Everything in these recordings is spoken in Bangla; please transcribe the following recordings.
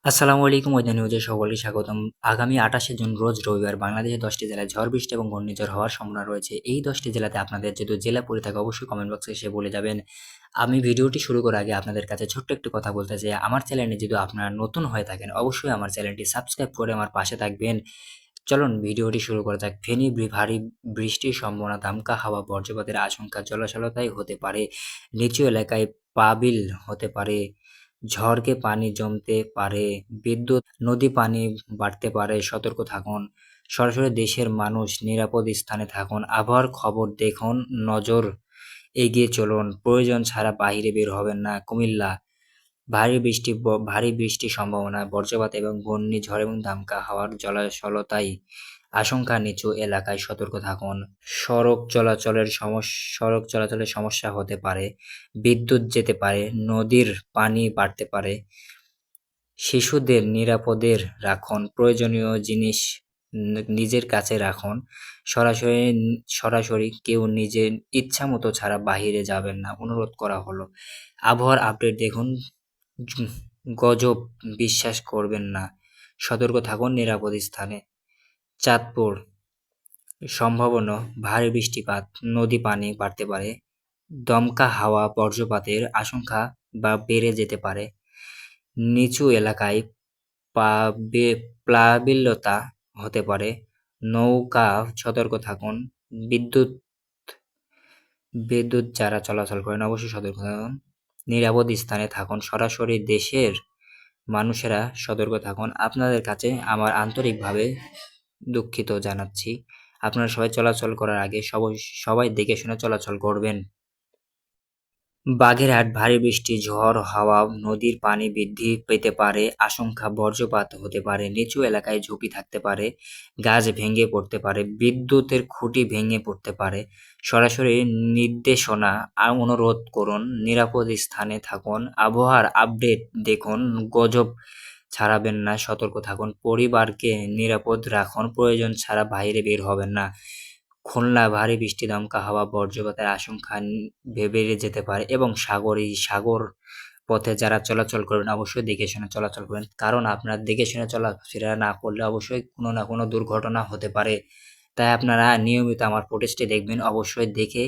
আসসালামু আলাইকুম ওয়েদার নিউজে সকলকে স্বাগতম। আগামী ২৮শে জুন রোজ রবিবার বাংলাদেশের ১০টি জেলায় ঝড় বৃষ্টি এবং ঘূর্ণিঝড় হওয়ার সম্ভাবনা রয়েছে। এই ১০টি জেলাতে আপনাদের যেহেতু জেলা পড়ে থাকে অবশ্যই কমেন্ট বক্সে এসে বলে যাবেন। আমি ভিডিওটি শুরু করার আগে আপনাদের কাছে ছোট্ট একটি কথা বলতে চাই, আমার চ্যানেলে যদি আপনারা নতুন হয়ে থাকেন অবশ্যই আমার চ্যানেলটি সাবস্ক্রাইব করে আমার পাশে থাকবেন। চলুন ভিডিওটি শুরু করা যাক। ফেনী ভারী বৃষ্টির সম্ভাবনা, দমকা হাওয়া, বজ্রপাতের আশঙ্কা, জলাশয়তায় হতে পারে, নিচু এলাকায় প্লাবিল হতে পারে, ঝড়কে পানি জমতে পারে, বিদ্যুৎ নদী পানি বাড়তে পারে, সতর্ক থাকুন। সরাসরি দেশের মানুষ নিরাপদ স্থানে থাকুন। আবহাওয়ার খবর দেখুন, নজর এগিয়ে চলুন, প্রয়োজন ছাড়া বাহিরে বের হবেন না। কুমিল্লা ভারী বৃষ্টির সম্ভাবনা, বজ্রপাত এবং ঘূর্ণিঝড় এবং দমকা হাওয়ার জলাশয়তায় আশঙ্কা, নিচু এলাকায় সতর্ক থাকুন। সড়ক চলাচলের সমস্যা হতে পারে, বিদ্যুৎ যেতে পারে, নদীর পানি বাড়তে পারে। শিশুদের নিরাপদে রাখুন, প্রয়োজনীয় জিনিস নিজের কাছে রাখুন। সরাসরি কেউ নিজের ইচ্ছামতো ছাড়া বাহিরে যাবেন না, অনুরোধ করা হলো। আবহাওয়ার আপডেট দেখুন, গজব বিশ্বাস করবেন না, সতর্ক থাকুন নিরাপদ স্থানে। চাঁদপুর সম্ভাবনা ভারী বৃষ্টিপাত, নদী পানি বাড়তে পারে, দমকা হাওয়া, বজ্রপাতের আশঙ্কা বা বেড়ে যেতে পারে। নিচু এলাকায় প্লাবিলতা হতে পারে, নৌকা সতর্ক থাকুন। বিদ্যুৎ বিদ্যুৎ যারা চলাচল করেন অবশ্যই সতর্ক থাকুন। নিরাপদ স্থানে থাকুন, সরাসরি দেশের মানুষেরা সতর্ক থাকুন। আপনাদের কাছে আমার আন্তরিকভাবে দুঃখিত জানাচ্ছি। আপনারা সবাই চলাচল করার আগে সবাই দেখে শুনে চলাচল করবেন। বাগেরহাট ভারী বৃষ্টি, ঝড়, হাওয়া, নদীর পানি বৃদ্ধি পেতে পারে, আশঙ্কা বজ্রপাত হতে পারে, নিচু এলাকায় ঝুঁকি থাকতে পারে, গাছ ভেঙে পড়তে পারে, বিদ্যুতের খুঁটি ভেঙে পড়তে পারে। সরাসরি নির্দেশনা অনুরোধ করুন, নিরাপদ স্থানে থাকুন। আবহাওয়ার আপডেট দেখুন, গজব ছাড়াবেন না, সতর্ক থাকুন। পরিবারকে নিরাপদ রাখুন, প্রয়োজন ছাড়া বাইরে বের হবেন না। খুলনা ভারী বৃষ্টি, দমকা হাওয়া, বজ্রপাতের আশঙ্কা বেড়ে যেতে পারে এবং সাগর পথে যারা চলাচল করবেন অবশ্যই দেখে শুনে চলাচল করবেন, কারণ আপনারা দেখে শুনে চলাফেরা না করলে অবশ্যই কোনো না কোনো দুর্ঘটনা হতে পারে। তাই আপনারা নিয়মিত আমার ফুটেজটি দেখবেন, অবশ্যই দেখে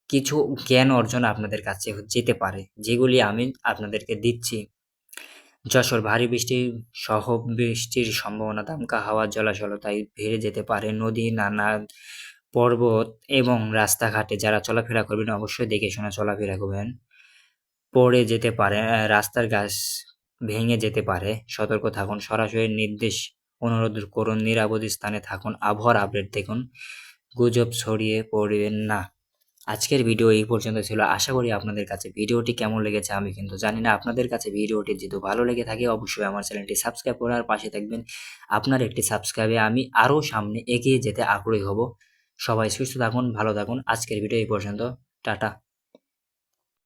কিছু জ্ঞান অর্জন আপনাদের কাছে যেতে পারে, যেগুলি আমি আপনাদেরকে দিচ্ছি। যশোর ভারী বৃষ্টির সম্ভাবনা, দমকা হাওয়া, জলাশয়তায় বেড়ে যেতে পারে, নদী, নালা, পর্বত এবং রাস্তাঘাটে যারা চলাফেরা করবেন অবশ্যই দেখে শুনে চলাফেরা করবেন। পড়ে যেতে পারে, রাস্তার গাছ ভেঙে যেতে পারে, সতর্ক থাকুন। সরাসরি নির্দেশ অনুরোধ করুন, নিরাপদ স্থানে থাকুন। আবহাওয়ার আপডেট দেখুন, গুজব ছড়িয়ে পড়বেন না। আজকের ভিডিও এই পর্যন্ত ছিল। আশা করি আপনাদের কাছে ভিডিওটি কেমন লেগেছে আমি কিন্তু জানি না। আপনাদের কাছে ভিডিওটি যদি ভালো লেগে থাকে অবশ্যই আমার চ্যানেলটি সাবস্ক্রাইব করে আর পাশে থাকবেন। আপনার একটি সাবস্ক্রাইবে আমি আরও সামনে এগিয়ে যেতে আগ্রহী হব। সবাই সুস্থ থাকুন, ভালো থাকুন। আজকের ভিডিও এই পর্যন্ত। টাটা।